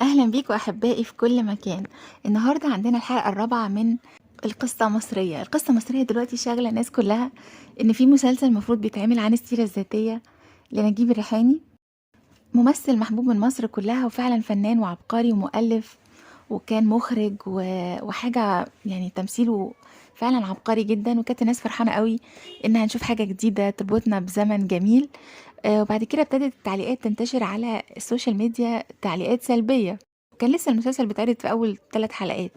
أهلا بيكم أحبائي في كل مكان. النهاردة عندنا الحلقة الرابعة من القصة مصرية. القصة المصرية دلوقتي شاغلة الناس كلها إن في مسلسل المفروض بيتعمل عن السيرة الذاتية لنجيب الريحاني، ممثل محبوب من مصر كلها وفعلا فنان وعبقري ومؤلف، وكان مخرج وحاجة يعني تمثيله فعلا عبقري جدا. وكانت الناس فرحانة قوي إنها هنشوف حاجة جديدة تربطنا بزمن جميل. وبعد كده ابتدت التعليقات تنتشر على السوشيال ميديا، تعليقات سلبية. كان لسه المسلسل بيتعرض في أول 3 حلقات،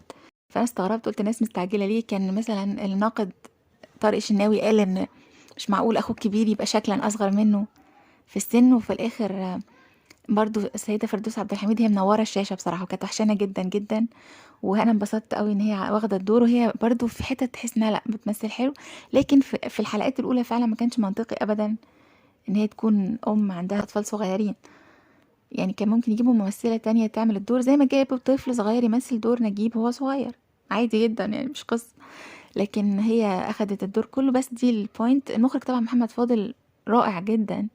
فأنا استغربت قلت الناس مستعجلة ليه. كان مثلا الناقد طارق شناوي قال إن مش معقول أخوه الكبير يبقى شكلا أصغر منه في السن، وفي الآخر برضو السيدة فردوس عبد الحميد هي منورة الشاشة بصراحة، وكانت وحشانة جدا جدا. وانا انبسطت قوي ان هي واخده الدور، وهي برضو في حتة تحس انها لا بتمثل حلو. لكن في الحلقات الاولى فعلا ما كانش منطقي ابدا ان هي تكون ام عندها اطفال صغيرين. يعني كان ممكن يجيبوا ممثلة تانية تعمل الدور، زي ما جابوا طفل صغير يمثل دور نجيب هو صغير، عادي جدا يعني مش قصة. لكن هي اخدت الدور كله. بس دي البوينت. المخرج طبعا محمد فاضل رائع جدا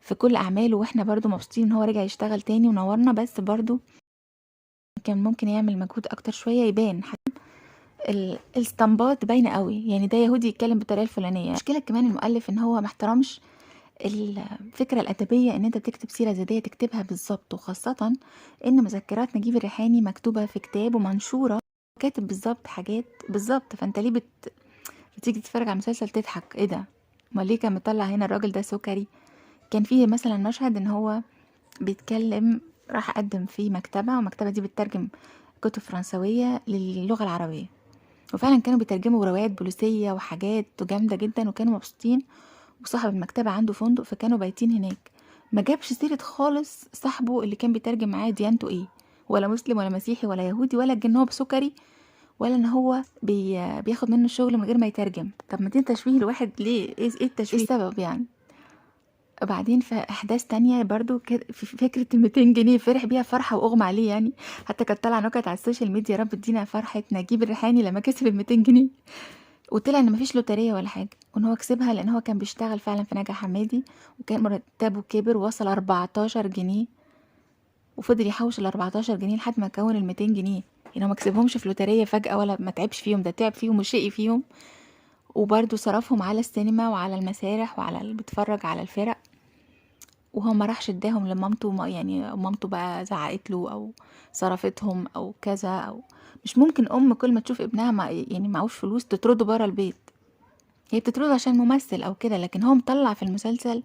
في كل اعماله، واحنا برضو مبسوطين ان هو رجع يشتغل تاني ونورنا. بس برضو كان ممكن يعمل مجهود اكتر شوية، يبان حتى الاسطمبات باينة قوي، يعني ده يهودي يتكلم بالطريقة الفلانية. مشكلة كمان المؤلف ان هو محترمش الفكرة الأدبية، إن أنت تكتب سيرة ذاتية تكتبها بالظبط، وخاصة إن مذكرات نجيب الريحاني مكتوبة في كتاب ومنشورة، كاتب بالظبط حاجات بالظبط. فأنت ليه بتيجي تتفرج على المسلسل تضحك إيه ده؟ أمال ليه كان مطلع هنا الراجل ده سكري؟ كان فيه مثلا مشهد إن هو بيتكلم، راح أقدم في مكتبة، والمكتبة دي بتترجم كتب فرنسوية للغة العربية، وفعلا كانوا بيترجموا روايات بوليسية وحاجات جامدة جدا، وكانوا مبسوطين. وصاحب المكتبة عنده فندق فكانوا بايتين هناك. ما جابش سيرة خالص صاحبه اللي كان بيترجم معاه ديانته ايه، ولا مسلم ولا مسيحي ولا يهودي، ولا ان هو بسكري، ولا ان هو بياخد منه الشغل من غير ما يترجم. طب ما دي تشويه الواحد ليه؟ ايه التشويه؟ ايه السبب يعني؟ وبعدين في احداث تانية برضو في فكرة ال200 جنيه فرح بيها فرحة واغمى عليه يعني. حتى كانت طالعة نكت على السوشيال ميديا، رب ادينا فرحة نجيب الريحاني لما كسب ال200 جنيه. وطلع ان مفيش لوتريه ولا حاجه، وان هو كسبها لان هو كان بيشتغل فعلا في نجا حمادي، وكان مرتبه كبر ووصل 14 جنيه، وفضل يحوش ال 14 جنيه لحد ما كون ال 200 جنيه. يعني هو ما كسبهمش في لوتريه فجاه، ولا ما تعبش فيهم، ده تعب فيهم وشقي فيهم، وبرده صرفهم على السينما وعلى المسارح وعلى اللي بيتفرج على الفرق. وهو ما راحش اداهم لمامته، يعني مامته بقى زعقت له او صرفتهم او كذا. او مش ممكن ام كل ما تشوف ابنها يعني معهوش فلوس تطرده بره البيت. هي بتطرده عشان ممثل او كده، لكن هو مطلع في المسلسل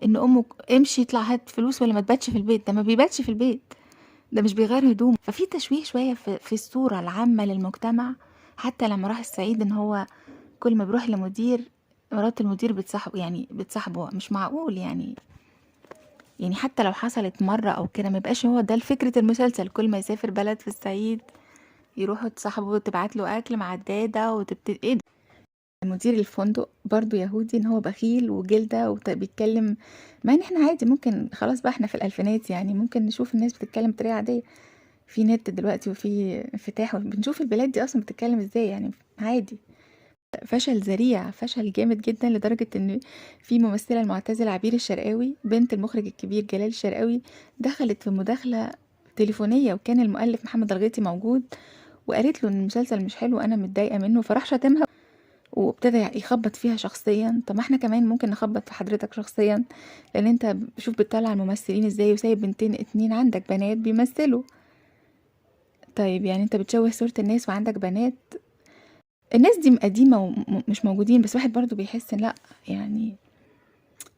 ان امه امشي اطلع هات فلوس ولا ما تباتش في البيت. ده ما بيباتش في البيت، ده مش بيغير هدوم. ففي تشويه شويه في الصوره العامه للمجتمع. حتى لما راح الصعيد ان هو كل ما بيروح لمدير، مرات المدير بتصاحبه، يعني بتصاحبه. مش معقول يعني حتى لو حصلت مره او كده ما يبقاش هو ده فكره المسلسل. كل ما يسافر بلد في الصعيد يروحوا تصاحبه، تبعت له اكل مع الداده وتبتدي ايه. مدير الفندق برضو يهودي، ان هو بخيل وجلدة وبيتكلم، مع ان احنا عادي ممكن خلاص بقى احنا في الالفينات، يعني ممكن نشوف الناس بتتكلم بطريقة عادية في نت دلوقتي وفي انفتاح، بنشوف البلاد دي اصلا بتتكلم ازاي يعني عادي. فشل ذريع، فشل جامد جدا، لدرجة ان في ممثلة المعتزلة عبير الشرقاوي بنت المخرج الكبير جلال الشرقاوي دخلت في مداخلة تليفونية، وكان المؤلف محمد الغيطي موجود، وقالت له ان المسلسل مش حلو وانا متضايقة منه، فراح شتمها وابتدى يخبط فيها شخصيا. طب ما احنا كمان ممكن نخبط في حضرتك شخصيا، لان انت شوف بتطلع الممثلين ازاي، وسايب بنتين اتنين عندك بنات بيمثلوا. طيب يعني انت بتشوه صورة الناس وعندك بنات. الناس دي قديمة ومش موجودين، بس واحد برضو بيحس ان لا يعني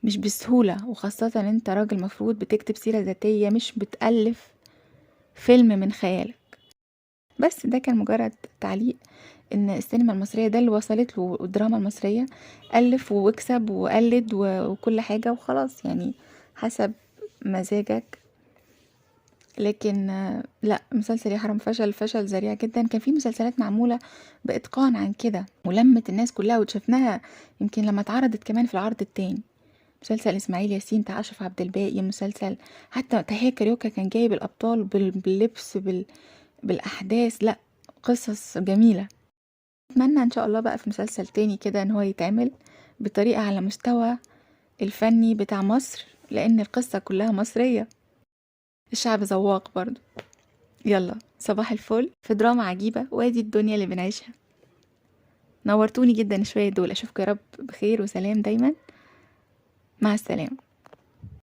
مش بسهولة، وخاصة ان انت راجل مفروض بتكتب سيرة ذاتية مش بتألف فيلم من خيالك. بس ده كان مجرد تعليق ان السينما المصرية ده اللي وصلت له، الدراما المصرية ألف واكسب وقلد وكل حاجة وخلاص، يعني حسب مزاجك. لكن لا، مسلسل يا حرام فشل فشل ذريع جدا. كان في مسلسلات معمولة بإتقان عن كده ولمت الناس كلها وشفناها، يمكن لما اتعرضت كمان في العرض التاني. مسلسل إسماعيل ياسين بتاع أشرف عبد الباقي، مسلسل حتى تحية كاريوكا كان جايب الأبطال باللبس بالأحداث، لا قصص جميلة. اتمنى ان شاء الله بقى في مسلسل تاني كده ان هو يتعمل بطريقة على مستوى الفني بتاع مصر، لان القصة كلها مصرية، الشعب ذواق برضو. يلا صباح الفل في دراما عجيبة، وادي الدنيا اللي بنعيشها. نورتوني جدا شوية دول، اشوفكم يا رب بخير وسلام دايما. مع السلامة.